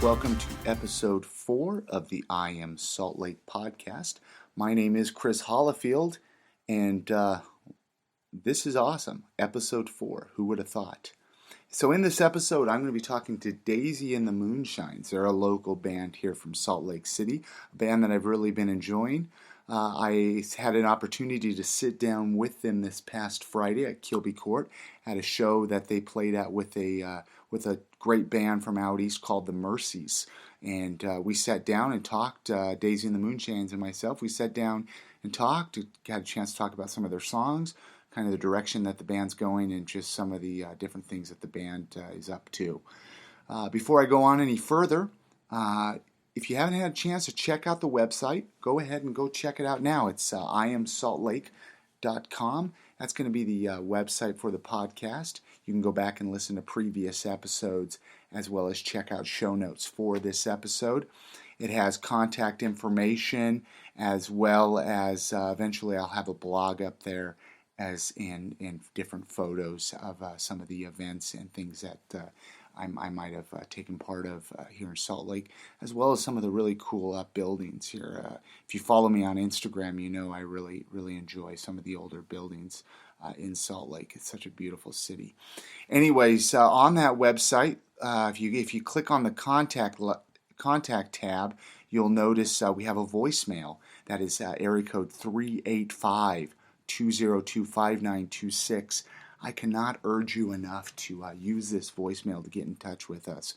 welcome to episode 4 of the I Am Salt Lake podcast. My name is Chris Hollifield, and this is awesome. Episode 4, who would have thought? So in this episode, I'm going to be talking to Daisy and the Moonshines. They're a local band here from Salt Lake City, a band that I've really been enjoying. I had an opportunity to sit down with them this past Friday at Kilby Court at a show that they played at with a great band from out east called the Mercies. And we sat down and talked, Daisy and the Moonshines and myself. We sat down and talked, had a chance to talk about some of their songs, kind of the direction that the band's going, and just some of the different things that the band is up to. Before I go on any further, if you haven't had a chance to check out the website, go ahead and go check it out now. It's iamsaltlake.com. That's going to be the website for the podcast. You can go back and listen to previous episodes as well as check out show notes for this episode. It has contact information as well as eventually I'll have a blog up there as in different photos of some of the events and things that I might have taken part of here in Salt Lake, as well as some of the really cool buildings here. If you follow me on Instagram, you know I really enjoy some of the older buildings in Salt Lake. It's such a beautiful city. Anyways, on that website, if you click on the contact tab, you'll notice we have a voicemail. That is area code 385-202-5926. I cannot urge you enough to use this voicemail to get in touch with us.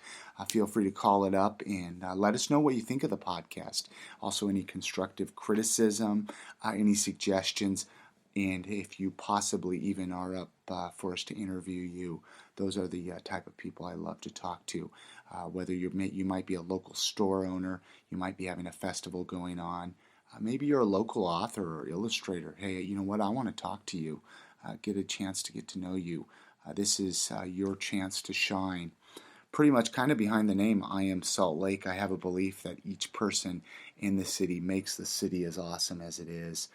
Feel free to call it up and let us know what you think of the podcast. Also, any constructive criticism, any suggestions, and if you possibly even are up for us to interview you. Those are the type of people I love to talk to. Whether you might be a local store owner, you might be having a festival going on, maybe you're a local author or illustrator. Hey, you know what? I want to talk to you. Get a chance to get to know you. This is your chance to shine. Pretty much kind of behind the name I Am Salt Lake, I have a belief that each person in the city makes the city as awesome as it is.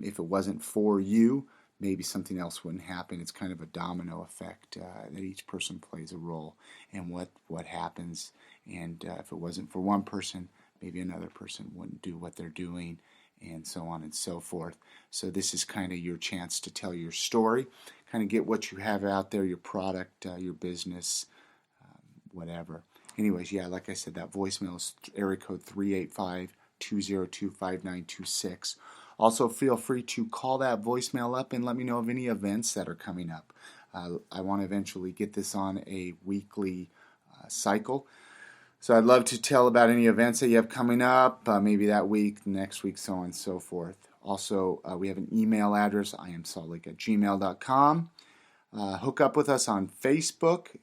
If it wasn't for you, maybe something else wouldn't happen. It's kind of a domino effect that each person plays a role in what happens. And if it wasn't for one person, maybe another person wouldn't do what they're doing, and so on and so forth. So this is kind of your chance to tell your story, kind of get what you have out there, your product, your business, whatever. Anyways, yeah, like I said, that voicemail is area code 385-202-5926. Also, feel free to call that voicemail up and let me know of any events that are coming up. I want to eventually get this on a weekly cycle. So I'd love to tell about any events that you have coming up, maybe that week, next week, so on and so forth. Also, we have an email address, iamsaltlake@gmail.com. Hook up with us on Facebook.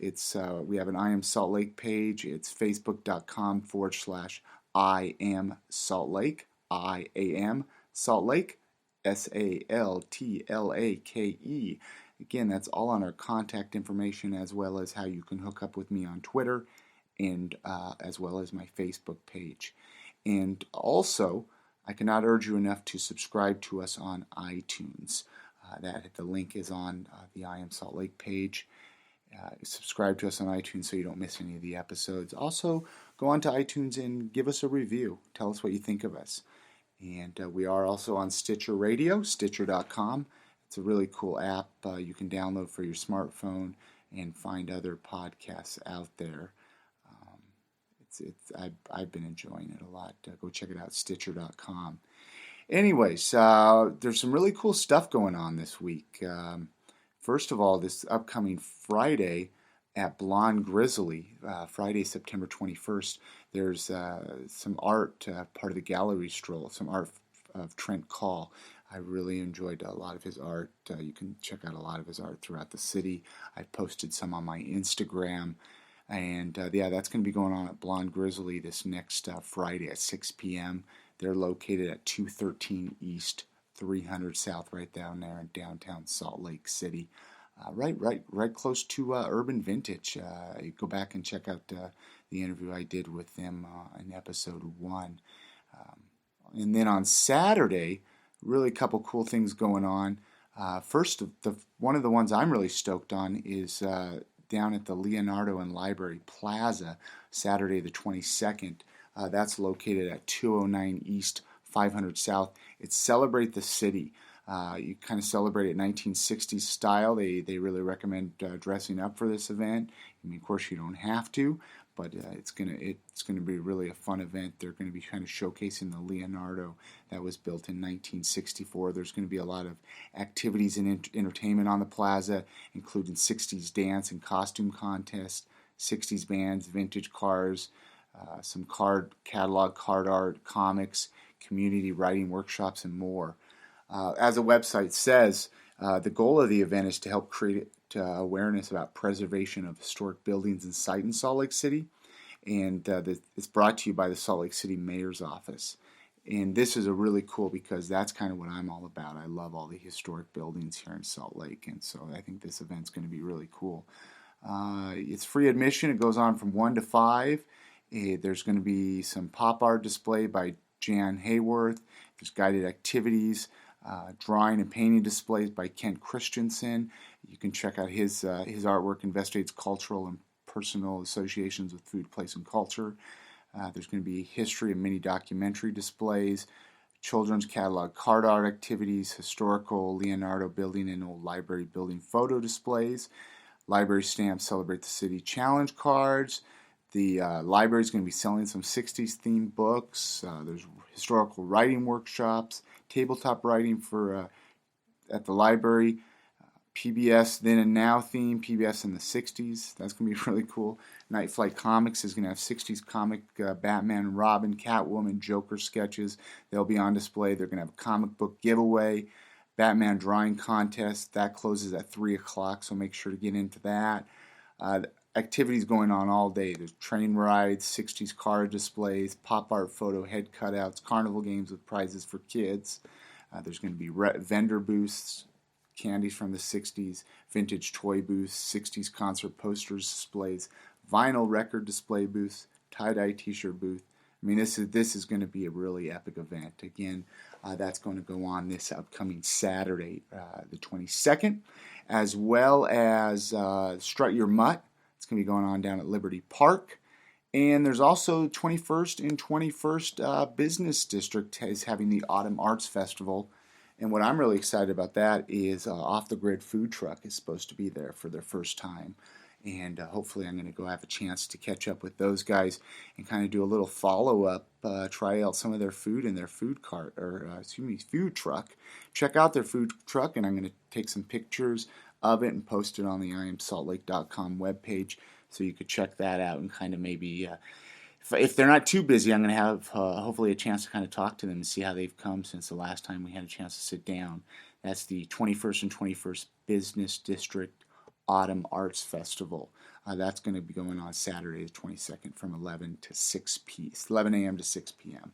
We have an I Am Salt Lake page. It's facebook.com/I Am Salt Lake, I-A-M Salt Lake, SALTLAKE. Again, that's all on our contact information as well as how you can hook up with me on Twitter and as well as my Facebook page. And also, I cannot urge you enough to subscribe to us on iTunes. The link is on the I Am Salt Lake page. Subscribe to us on iTunes so you don't miss any of the episodes. Also, go on to iTunes and give us a review. Tell us what you think of us. And we are also on Stitcher Radio, Stitcher.com. It's a really cool app you can download for your smartphone and find other podcasts out there. I've been enjoying it a lot. Go check it out, Stitcher.com. Anyways, there's some really cool stuff going on this week. First of all, this upcoming Friday at Blonde Grizzly, Friday, September 21st, there's some art, part of the gallery stroll, some art of Trent Call. I really enjoyed a lot of his art. You can check out a lot of his art throughout the city. I posted some on my Instagram. And that's going to be going on at Blonde Grizzly this next Friday at 6 p.m. They're located at 213 East, 300 South, right down there in downtown Salt Lake City. Right close to Urban Vintage. Go back and check out the interview I did with them in episode 1. And then on Saturday, really a couple cool things going on. First, one of the ones I'm really stoked on is down at the Leonardo and Library Plaza, Saturday the 22nd. That's located at 209 East, 500 South. It's Celebrate the City. You kind of celebrate it 1960s style. They really recommend dressing up for this event. I mean, of course, you don't have to, but it's gonna be really a fun event. They're going to be kind of showcasing the Leonardo that was built in 1964. There's going to be a lot of activities and entertainment on the plaza, including 60s dance and costume contests, 60s bands, vintage cars, some catalog card art, comics, community writing workshops, and more. As the website says, the goal of the event is to help create awareness about preservation of historic buildings and sites in Salt Lake City, and it's brought to you by the Salt Lake City Mayor's Office. And this is a really cool, because that's kind of what I'm all about. I love all the historic buildings here in Salt Lake, and so I think this event's going to be really cool. It's free admission. It goes on from 1 to 5. There's going to be some pop art display by Jan Hayworth. There's guided activities, drawing and painting displays by Kent Christensen. You can check out his artwork, investigates cultural and personal associations with food, place, and culture. There's going to be history and mini documentary displays, children's catalog card art activities, historical Leonardo building and old library building photo displays, library stamps, Celebrate the City challenge cards. The library is going to be selling some 60s themed books. There's historical writing workshops, tabletop writing for at the library, PBS Then and Now theme, PBS in the 60s. That's going to be really cool. Night Flight Comics is going to have 60s comic Batman, Robin, Catwoman, Joker sketches. They'll be on display. They're going to have a comic book giveaway, Batman drawing contest. That closes at 3 o'clock, so make sure to get into that. Activities going on all day. There's train rides, 60s car displays, pop art photo head cutouts, carnival games with prizes for kids. There's going to be vendor booths, candies from the 60s, vintage toy booths, 60s concert posters displays, vinyl record display booths, tie-dye t-shirt booth. I mean, this is going to be a really epic event. Again, that's going to go on this upcoming Saturday, the 22nd, as well as Strut Your Mutt. It's going to be going on down at Liberty Park. And there's also 21st and 21st Business District is having the Autumn Arts Festival. And what I'm really excited about that is Off the Grid Food Truck is supposed to be there for their first time. And hopefully I'm going to go have a chance to catch up with those guys and kind of do a little follow-up, try out some of their food in their food truck. Check out their food truck, and I'm going to take some pictures of it and post it on the IamSaltLake.com webpage, so you could check that out and kind of maybe, if they're not too busy, I'm going to have hopefully a chance to kind of talk to them and see how they've come since the last time we had a chance to sit down. That's the 21st and 21st Business District Autumn Arts Festival. That's going to be going on Saturday the 22nd from 11 a.m. to 6 p.m.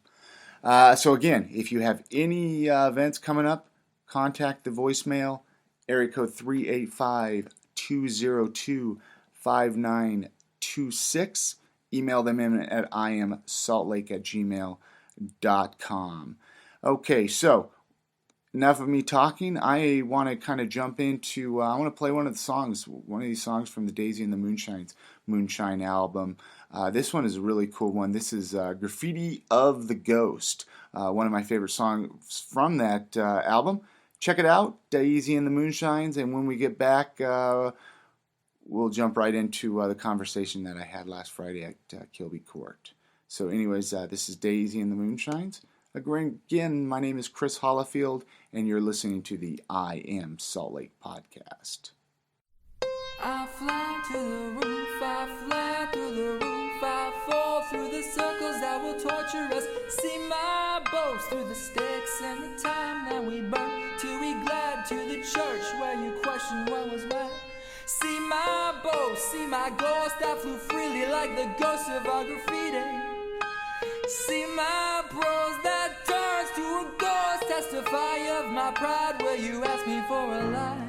So again, if you have any events coming up, contact the voicemail, area code 385-202-5926. Email them in at iamsaltlake@gmail.com. Okay, so enough of me talking. I want to kind of jump into, I want to play one of these songs from the Daisy and the Moonshines Moonshine album. This one is a really cool one. This is Graffiti of the Ghost, one of my favorite songs from that album. Check it out, Daisy and the Moonshines, and when we get back, we'll jump right into the conversation that I had last Friday at Kilby Court. So anyways, this is Daisy and the Moonshines. Again, my name is Chris Hollifield, and you're listening to the I Am Salt Lake podcast. I fly to the roof, I fly through the roof, I fall through the circles that will torture us. See my boast through the sticks and the time that we burn, till we glide to the church where you question what was right. See my boast, see my ghost, I flew freely like the ghost of our graffiti. See my prose that turns to a ghost, testify of my pride where you ask me for a lie.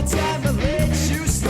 Time to let you stay.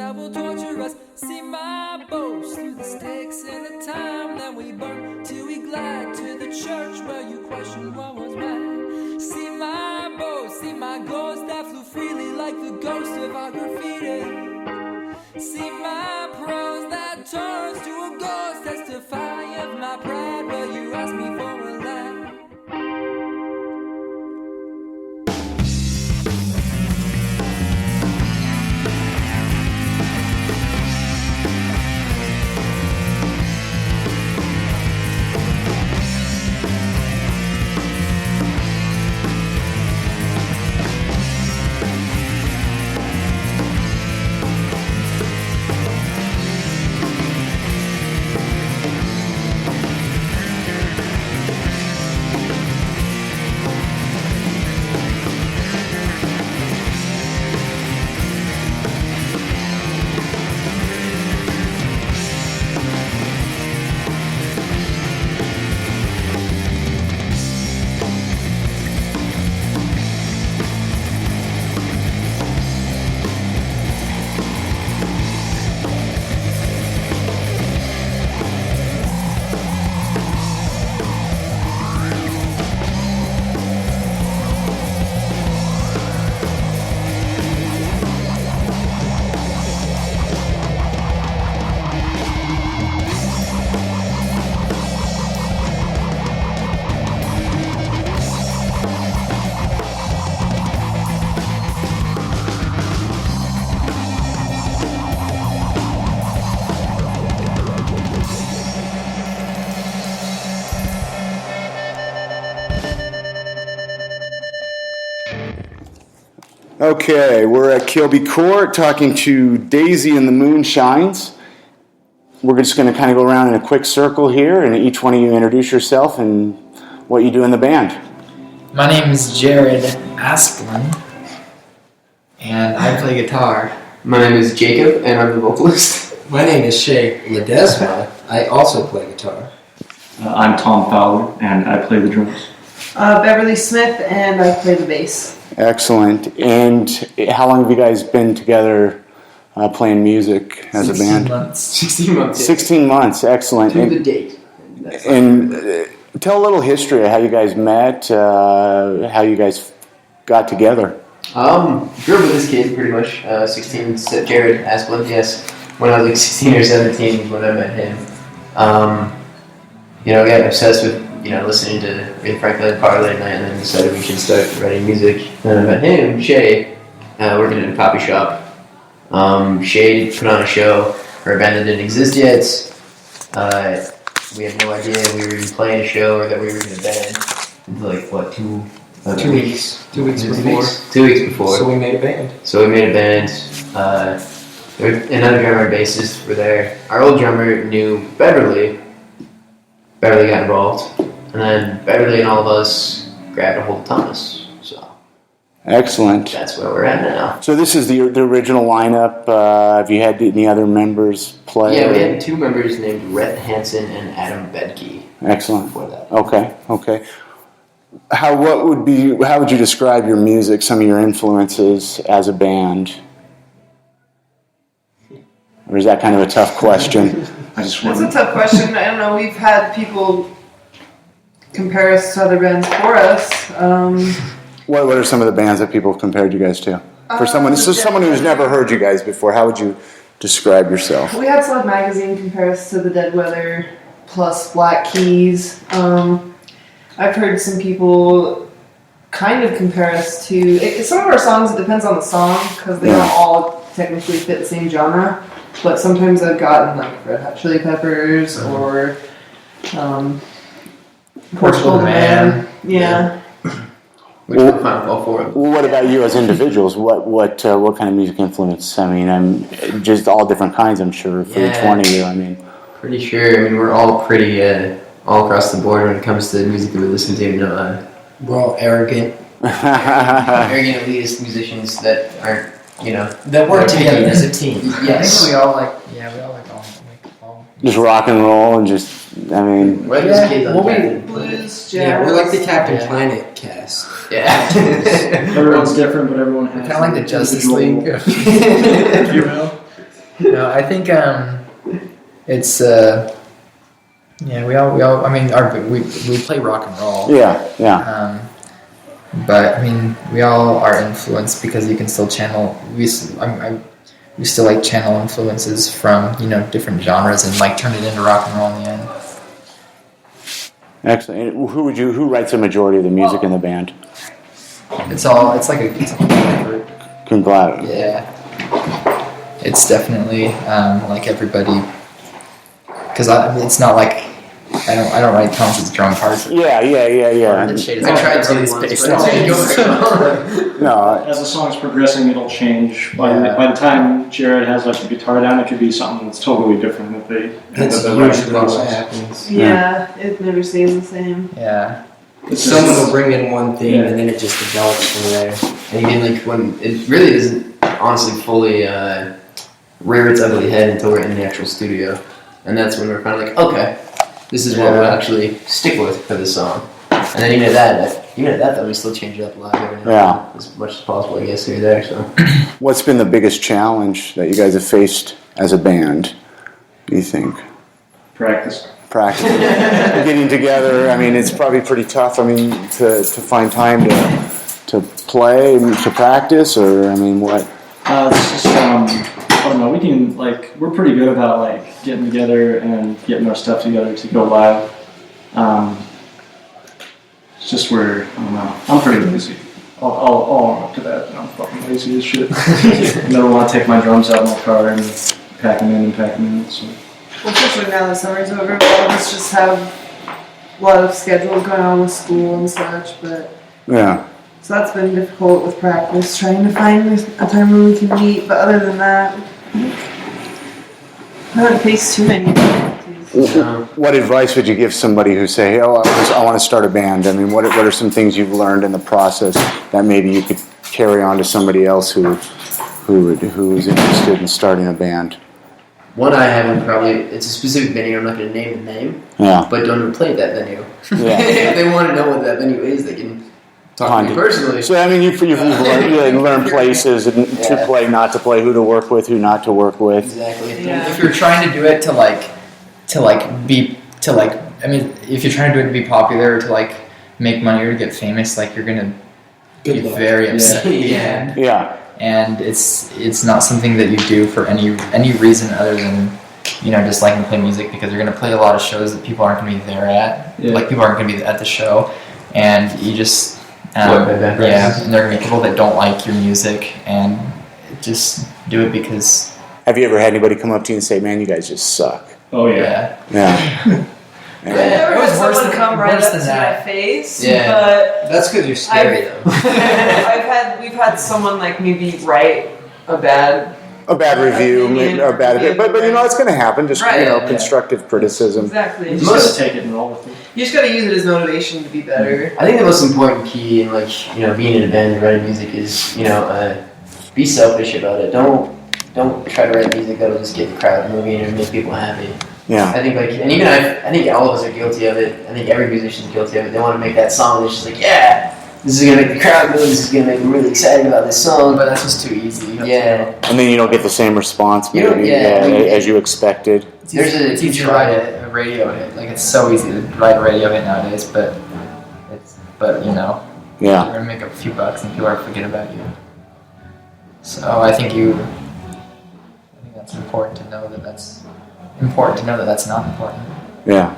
that will torture us. See my boast through the stakes and the time that we burn till we glide to the church where you question what was right. See my boast, see my ghost that flew freely like the ghost of our graffiti. See my prose that turns to a ghost, testify of my pride. Will you ask me for a lie? Okay, we're at Kilby Court talking to Daisy and the Moonshines. We're just going to kind of go around in a quick circle here, and each one of you introduce yourself and what you do in the band. My name is Jared Asplin, and I play guitar. My name is Jacob, and I'm the vocalist. My name is Shay Ledesma. I also play guitar. I'm Tom Fowler, and I play the drums. Beverly Smith, and I play the bass. Excellent. And how long have you guys been together playing music as a band? 16 months. 16 months, excellent. To the date. And tell a little history of how you guys met, how you guys got together. Grew up with this kid pretty much. 16, Jared Asplin, yes. When I was like 16 or 17 was when I met him. Got obsessed with listening to Aretha Franklin and Parley at night, and then decided we should start writing music. And I met him, Shay, working in a coffee shop. Shay put on a for a band that didn't exist yet. We had no idea we were even playing a show or that we were in a band until 2 weeks. 2 weeks before. 2 weeks before. So we made a band. Another drummer and bassist were there. Our old drummer knew Beverly. Beverly got involved. And then Beverly and all of us grabbed a hold of Thomas. So Excellent. That's where we're at now. So this is the original lineup. Have you had any other members play? Yeah, we had two members named Rhett Hansen and Adam Bedke. Excellent. Before that. Okay. How would you describe your music, some of your influences as a band? Or is that kind of a tough question? That's a tough question. I don't know. We've had people compare us to other bands for us. What are some of the bands that people have compared you guys to? For someone who's never heard you guys before, how would you describe yourself? We had Slug Magazine compare us to the Dead Weather plus Black Keys. I've heard some people kind of compare us to... some of our songs, it depends on the song, because they don't all technically fit the same genre. But sometimes I've gotten like Red Hot Chili Peppers or Portugal the Man. Yeah. Which we're fine with all four of them. Well, what about you as individuals? What kind of music influence? I mean, I'm just all different kinds, I'm sure, for each one of you. I mean, pretty sure. I mean, we're all pretty all across the board when it comes to the music that we listen to. We're all arrogant elitist musicians that aren't, that work together as a team. Yes. I think we all like all. just rock and roll and just, I mean... We're like those kids on Captain Blues, jazz. Yeah, we're like the Captain Planet cast. Yeah. Everyone's different, but everyone has... Kind of like the Justice League. No, I think it's yeah. We all. I mean, we play rock and roll. Yeah. But I mean, we all are influenced because you can still channel. We still like channel influences from different genres and like turn it into rock and roll in the end. Excellent. And who writes the majority of the music in the band? It's like a group. Congratulations. Yeah. It's definitely like everybody, because it's not like I don't write Thomas's drum parts. Yeah. I tried to this space. No. As the song's progressing, it'll change. By the time Jared has like the guitar down, it could be something that's totally different if they. That's usually what happens. Yeah, it never stays the same. Yeah. Someone will bring in one thing, and then it just develops from there. And again, like when it really doesn't honestly fully rear its ugly head until we're in the actual studio, and that's when we're kind of like, okay, this is what we'll actually stick with for this song. And then even at that, though, we still change it up live every now and then, as much as possible, I guess, here or there. So, What's been the biggest challenge that you guys have faced as a band, do you think? Practice. Getting together, I mean, it's probably pretty tough, I mean, to find time to play, to practice, or, I mean, what? It's just, I don't know, we're pretty good about, like, getting together and getting our stuff together to go live. It's just I don't know, I'm pretty lazy. I'll own up to that, I'm fucking lazy as shit. I never want to take my drums out of my car and pack them in, so. Well, especially now the summer's over, a lot of us just have a lot of schedules going on with school and such, but Yeah. so that's been difficult with practice, trying to find a time when we can meet, but other than that, I haven't faced too many difficulties. What advice would you give somebody who say, "Oh, I want to start a band"? I mean, what are some things you've learned in the process that maybe you could carry on to somebody else who's interested in starting a band? one I haven't it's a specific venue. I'm not going to name the name. Yeah. But don't play at that venue. Yeah. If they want to know what that venue is, they can talk to me personally. So I mean, you've learned places and to play, not to play, who to work with, who not to work with. Exactly. Yeah. If you're trying to do it if you're trying to do it to be popular or to like make money or to get famous, like you're gonna be very upset at the end. Yeah. And it's not something that you do for any reason other than just liking to play music, because you're gonna play a lot of shows that people aren't gonna be there at. Yeah. Like people aren't gonna be at the show, and you just and and there are gonna be people that don't like your music, and just do it because. Have you ever had anybody come up to you and say, "Man, you guys just suck"? Oh yeah. Yeah. I've never It was had worse someone than- come right worse up than to that. my face, Yeah. but That's because you're scary, though. we've had someone like maybe write a bad review, opinion or bad, but it's going to happen. Just Right. constructive criticism. exactly. You just gotta take it and roll with it. You just gotta use it as motivation to be better. I think the most important key in being in a band and writing music is be selfish about it. Don't try to write music that'll just get the crowd moving and make people happy. Yeah. I think I think all of us are guilty of it. I think every musician's guilty of it. They want to make that song that's just like, yeah, this is gonna make the crowd move. This is gonna make them really excited about this song. But that's just too easy. Yeah. And then you don't get the same response You don't- maybe yeah. as you expected. It's easy to write a radio hit. Like it's so easy to write a radio hit nowadays, but Yeah. you're gonna make a few bucks and people are gonna forget about you. So I think that's important to know that that's not important. Yeah.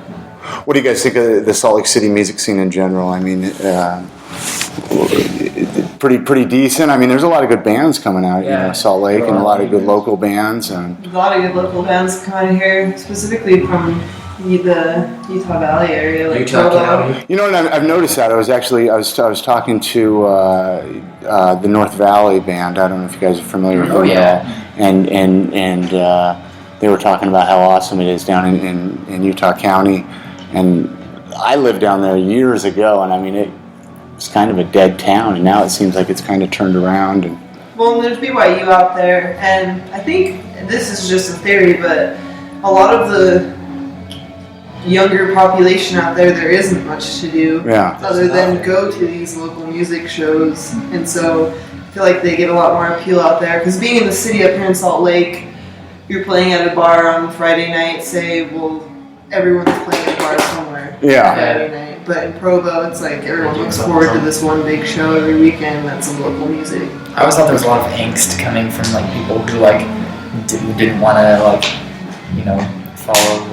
What do you guys think of the Salt Lake City music scene in general? I mean, pretty decent. I mean, there's a lot of good bands coming out, Salt Lake, and a lot of good local bands. And A lot of good local bands come out here, specifically from the Utah Valley area, like Utah Provo. County. you know what I've noticed that I was talking to the North Valley band. I don't know if you guys are familiar with them at all. And they were talking about how awesome it is down in Utah County. And I lived down there years ago, and I mean it was kind of a dead town, and now it seems like it's kind of turned around. And Well, there's BYU out there, and I think this is just a theory, but a lot of the younger population out there isn't much to do other than go to these local music shows, and so I feel like they get a lot more appeal out there, because being in the city up here in Salt Lake, you're playing at a bar on Friday night, say, well, everyone's playing at a bar somewhere Yeah. Friday night. But in Provo, it's like everyone looks forward to this one big show every weekend. That's some local music. I always thought there was a lot of angst coming from like people who like didn't want to like, you know, follow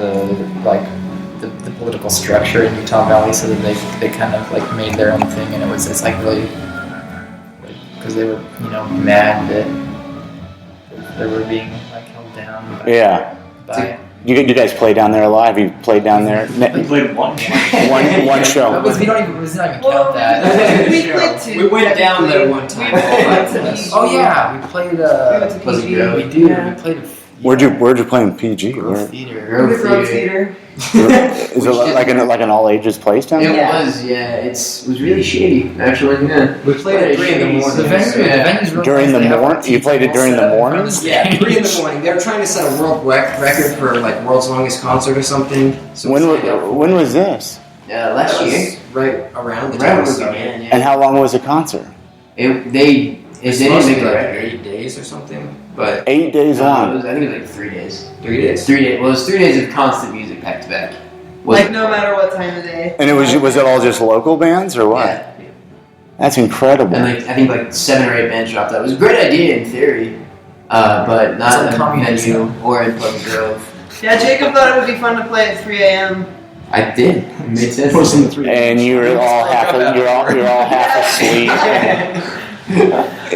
the political structure in Utah Valley, so that they kind of like made their own thing, and it's like really because they were, you know, mad that they were being like held down by You guys play down there a lot? Have you played down there? We played one. One show. we don't even count that. We played two. We went down there one time. Oh yeah, we played. to Pleasant PG. Grove. We did. Yeah. We played. Where'd you play in PG? Grove Theater. The Grove Theater. Is it like an all ages place down It there? was, yeah. It was really shady, actually. Yeah. We played at 3 in the morning. The venue's real During nice. the They have, morning? like, You played it during the morning? Yeah, 3 in the morning. They were trying to set a world record for like world's longest concert or something. So we signed up for When was this? Last it. year. Right around the Right time when we we started. began, yeah. And how long was the concert? They It's didn't supposed to make be the like record. 8 days or something, but 8 days long. I think it was like 3 days. 3 days. 3 days. Well, it was 3 days of constant music back to back. Like no matter what time of day. And was it all just local bands or what? Yeah. That's incredible. And like I think like 7 or 8 bands dropped out. It was a great idea in theory, but not It's like in a communism. venue or in Pleasant Grove. Yeah, Jacob thought it would be fun to play at 3 a.m. I did. It made sense. Posting the 3. And you're all half asleep.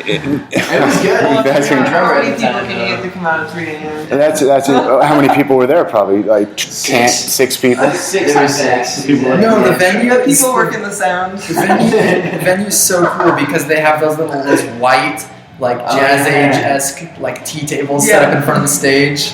It was good. That's How many people incredible. can you get to come out at 3 a.m.? That's how many people were there? Probably like 6 people. There were 6 people. No, the venue. The people working the sound. The venue's so cool because they have those white, like jazz age-esque, like tea tables set up in front of the stage,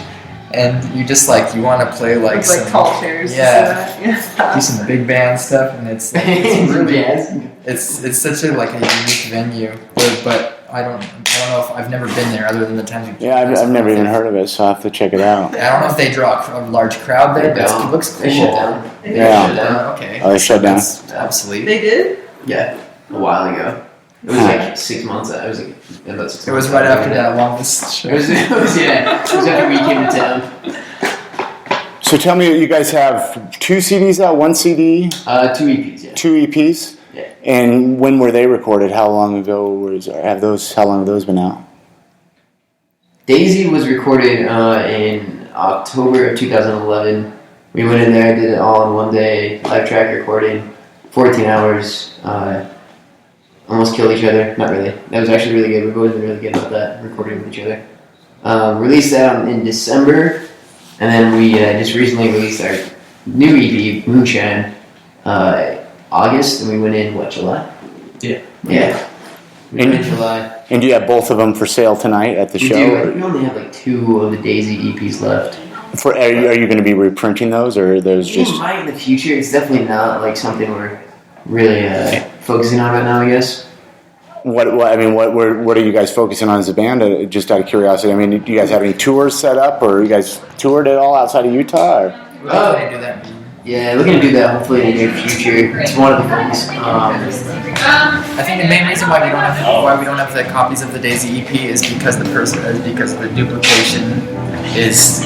and you just you want to play like It's some like tall chairs. do some big band stuff, and it's really Jazz. it's such a unique venue, but I don't know if I've never been there other than the times we Yeah, I've never even heard of it, so I'll have to check it out. I don't know if they draw a large crowd there, but it looks cool. They shut down. Yeah. Shut down. Okay. Oh, they shut down. That's obsolete. They did? Yeah, a while ago. It was like 6 months. It was like about 6 months. It was right after that longest show. It was after we came to town. So tell me, you guys have 2 CDs out, 1 CD, 2 EPs, yeah. 2 EPs? Yeah. And when were they recorded? How long ago how long have those been out? Daisy was recorded in October of 2011. We went in there, did it all in one day, live track recording, 14 hours, almost killed each other. Not really. That was actually really good. We're both really good about that, recording with each other. Released that in December, and then we just recently released our new EP, Moonshine, August, and we went in, July? Yeah. Yeah. We went in And- July. And do you have both of them for sale tonight at the We show? do. We only have 2 of the Daisy EPs left. Are you going to be reprinting those, or are those We just... might in the future. It's definitely not something we're really focusing on right now, I guess. What are you guys focusing on as a band? Just out of curiosity. I mean, do you guys have any tours set up, or you guys toured at all outside of Utah? Or? We're going to do that. Yeah, looking to do that hopefully in the near future. It's one of the things. I think the main reason why we don't have the copies of the Daisy EP is because the duplication is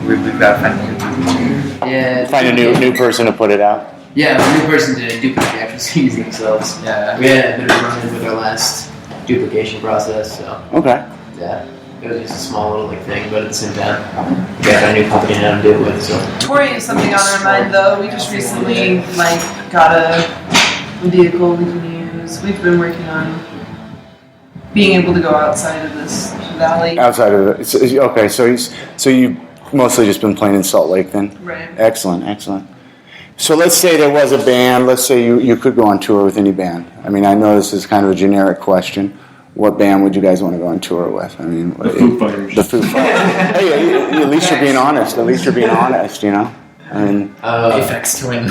we've got to find a new duplicator. Yeah. Find a new person to put it out. Yeah, a new person to duplicate actual CDs themselves. Yeah. We had a bit of a run-in with our last duplication process, so Okay. yeah. It was just a small little thing, but at the same time, we got a new company now to deal with, so. Touring is something on our mind though. We just recently got a vehicle we can use. We've been working on being able to go outside of this valley. Outside of it. Okay, so you've mostly just been playing in Salt Lake then? Right. Excellent. So let's say there was a band. Let's say you could go on tour with any band. I mean, I know this is kind of a generic question. What band would you guys want to go on tour with? I mean, The Foo Fighters. The Foo Fighters. Hey, at least you're being honest. You know. I mean, Aphex Twin.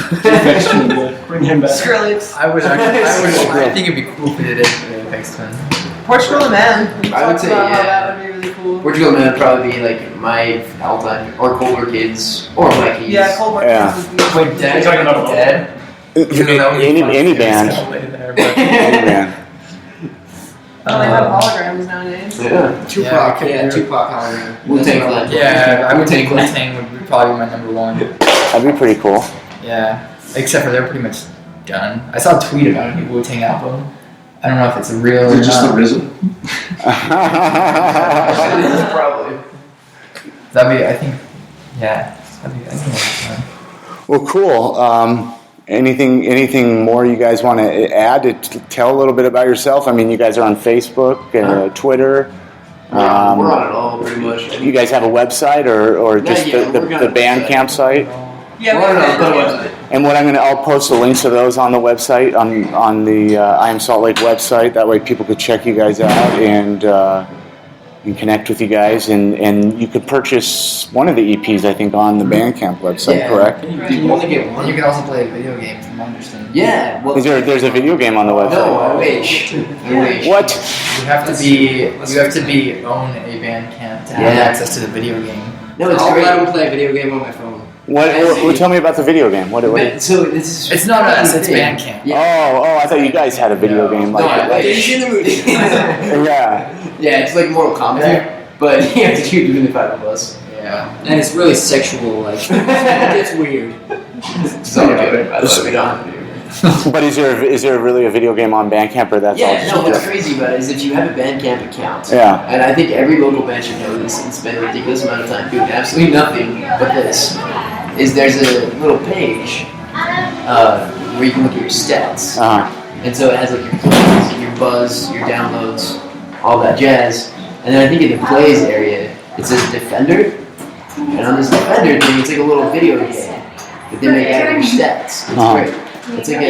Bring him back. Skrillex. I think it'd be cool if we did it with Aphex Twin. Portugal the Man. We I would talked say, about how yeah. that would be really cool. Portugal Man would probably be my all-time, or Colder Kids, or Mikey's. Yeah, Cold War Yeah. Kids would be Wait, Dead? You're talking about Dead? any band. Any band. Oh, they have holograms holograms nowadays. Yeah. Tupac, we could do- Tupac hologram. Wu-Tang That's what Clan. Yeah, I would Wu-Tang think Wu-Tang would probably be my number one. That'd be pretty cool. Yeah, except for they're pretty much done. I saw a tweet about a new Wu-Tang album. I don't know if it's real Is or it just the not. rhythm? Probably. That'd be, I think, yeah. I think that'd be fun. Well, cool. Anything more you guys want to add to tell a little bit about yourself? I mean, you guys are on Facebook, Twitter. Yeah, we're on it all pretty much. You guys have a website or just Yeah, the we're gonna Bandcamp site? Yeah, We're on it on the website. And I'll post the links to those on the website, on the I Am Salt Lake website. That way people could check you guys out and connect with you guys. And you could purchase one of the EPs, I think, on the Bandcamp website, correct? You only get one. And you can also play a video game, from my understanding. Yeah. Well, There's a video game on the website? no, I wish. What? You have to own a Bandcamp to have Yeah. access to the video game. No, it's I'll great. let him play a video game on my phone. What? Tell me about the video game. What? So this is It's not us, it's thing. Bandcamp. Yeah. Oh! I thought you guys had a video game like No, that. Daisy the Moonshines. Yeah. Yeah, it's like Mortal Kombat, but you have to shoot between the 5 of us. Yeah. And it's really sexual, like, it's weird. It's all good, by the way. We don't have to do it. But is there really a video game on Bandcamp, or that's all Yeah, just no, what's a- crazy about it is if you have a Bandcamp account, Yeah. and I think every local band should know this and spend a ridiculous amount of time doing absolutely nothing but this, is there's a little page where you can look at your stats. Uh-huh. And so it has like your plays, your buzz, your downloads, all that jazz. And then I think in the plays area, it says Defender. And on this Defender thing, it's like a little video game that they make out of your stats. It's great. It's like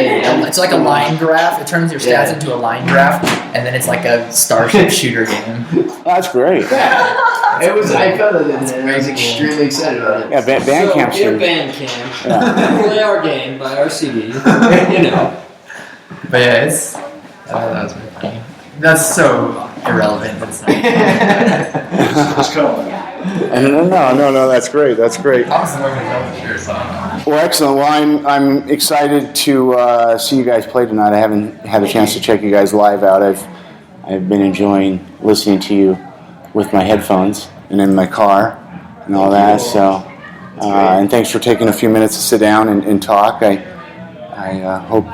It's like a line graph. It turns your stats Yeah. into a line graph, and then it's like a starship shooter game. That's great. It was. I found it and I was Very cool. extremely excited about it. Yeah, Bandcamp So, should. Bandcamp, play our game, buy our CD, you know. But yeah, it's that was very funny. That's so irrelevant. That's not. Just come on. No, that's great. That's great. Thomas is wearing a velvet shirt, so I don't know. Well, excellent. Well, I'm excited to see you guys play tonight. I haven't had a chance to check you guys live out. I've been enjoying listening to you with my headphones and in my car and all that. So, and thanks for taking a few minutes to sit down and talk. I hope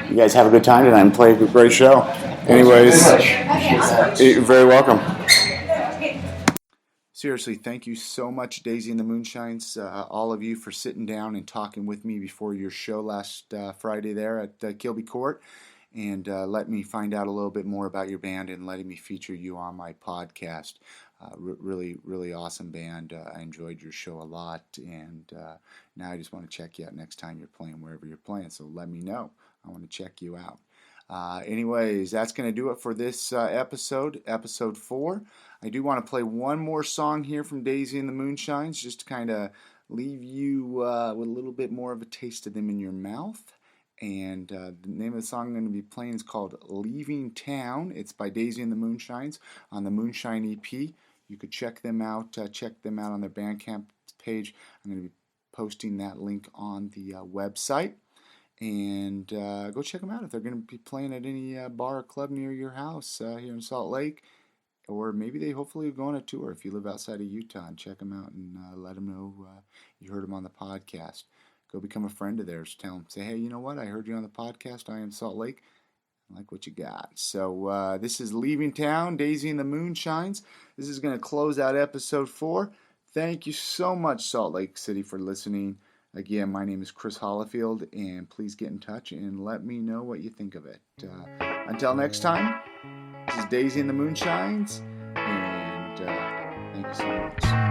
you guys have a good time tonight and play a great show. Anyways, you're very welcome. Seriously, thank you so much, Daisy and the Moonshines, all of you, for sitting down and talking with me before your show last Friday there at Kilby Court, and let me find out a little bit more about your band and letting me feature you on my podcast. Really, really awesome band. I enjoyed your show a lot, and now I just want to check you out next time you're playing wherever you're playing, so let me know. I want to check you out. Anyways, that's going to do it for this episode 4. I do want to play one more song here from Daisy and the Moonshines, just to kind of leave you with a little bit more of a taste of them in your mouth. And the name of the song I'm going to be playing is called Leaving Town. It's by Daisy and the Moonshines on the Moonshine EP. You could check them out on their Bandcamp page. I'm going to be posting that link on the website. And go check them out if they're going to be playing at any bar or club near your house here in Salt Lake. Or maybe they hopefully go on a tour if you live outside of Utah, and check them out and let them know you heard them on the podcast. Go become a friend of theirs. Tell them, say, hey, you know what? I heard you on the podcast. I am Salt Lake. I like what you got. So this is Leaving Town, Daisy and the Moonshines. This is going to close out episode 4. Thank you so much, Salt Lake City, for listening. Again, my name is Chris Hollifield, and please get in touch and let me know what you think of it. Until next time, this is Daisy and the Moonshines, and thank you so much.